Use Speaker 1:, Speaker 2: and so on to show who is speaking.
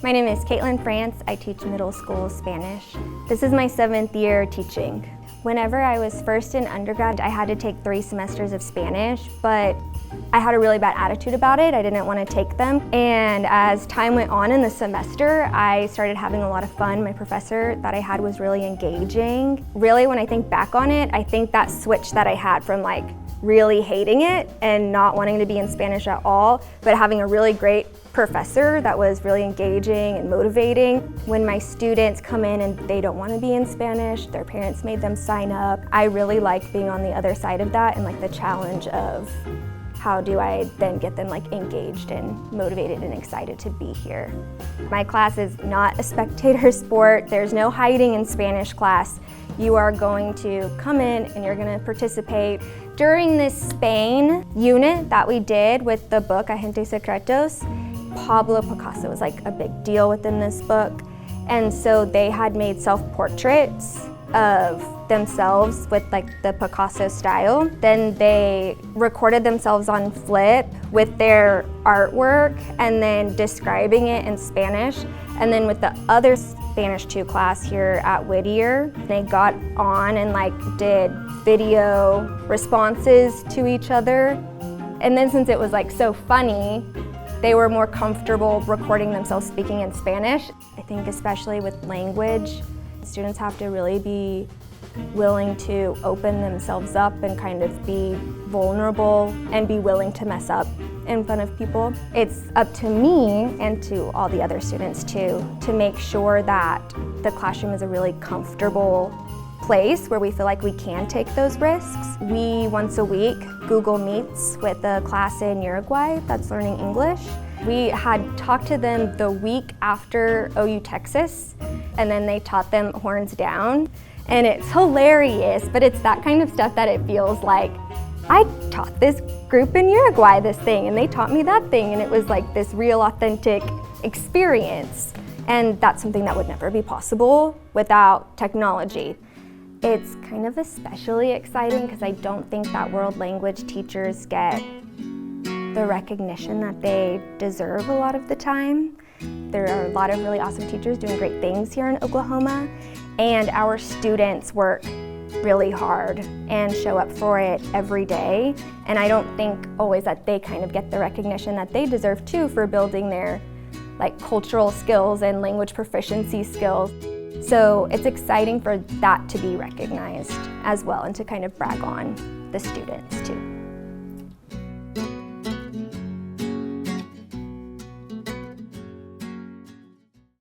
Speaker 1: My name is Katelin Frantz. I teach middle school Spanish. This is my 7th year teaching. Whenever I was first in undergrad, I had to take 3 semesters of Spanish, but I had a really bad attitude about it. I didn't want to take them. And as time went on in the semester, I started having a lot of fun. My professor that I had was really engaging. Really, when I think back on it, I think that switch that I had from like really hating it and not wanting to be in Spanish at all, but having a really great professor that was really engaging and motivating. When my students come in and they don't want to be in Spanish, their parents made them sign up. I really like being on the other side of that and like the challenge of how do I then get them like engaged and motivated and excited to be here. My class is not a spectator sport. There's no hiding in Spanish class. You are going to come in and you're going to participate. During this Spain unit that we did with the book Agentes Secretos, Pablo Picasso was like a big deal within this book. And so they had made self-portraits of themselves with like the Picasso style. Then they recorded themselves on flip with their artwork and then describing it in Spanish. And then with the other Spanish 2 class here at Whittier, they got on and like did video responses to each other. And then since it was like so funny, they were more comfortable recording themselves speaking in Spanish. I think especially with language, students have to really be willing to open themselves up and kind of be vulnerable and be willing to mess up in front of people. It's up to me and to all the other students too to make sure that the classroom is a really comfortable place where we feel like we can take those risks. We once a week Google Meets with a class in Uruguay that's learning English. We had talked to them the week after OU Texas, and then they taught them horns down. And it's hilarious, but it's that kind of stuff that it feels like, I taught this group in Uruguay this thing, and they taught me that thing, and it was like this real authentic experience. And that's something that would never be possible without technology. It's kind of especially exciting because I don't think that world language teachers get the recognition that they deserve a lot of the time. There are a lot of really awesome teachers doing great things here in Oklahoma, and our students work really hard and show up for it every day. And I don't think always that they kind of get the recognition that they deserve too for building their like cultural skills and language proficiency skills. So it's exciting for that to be recognized as well and to kind of brag on the students too.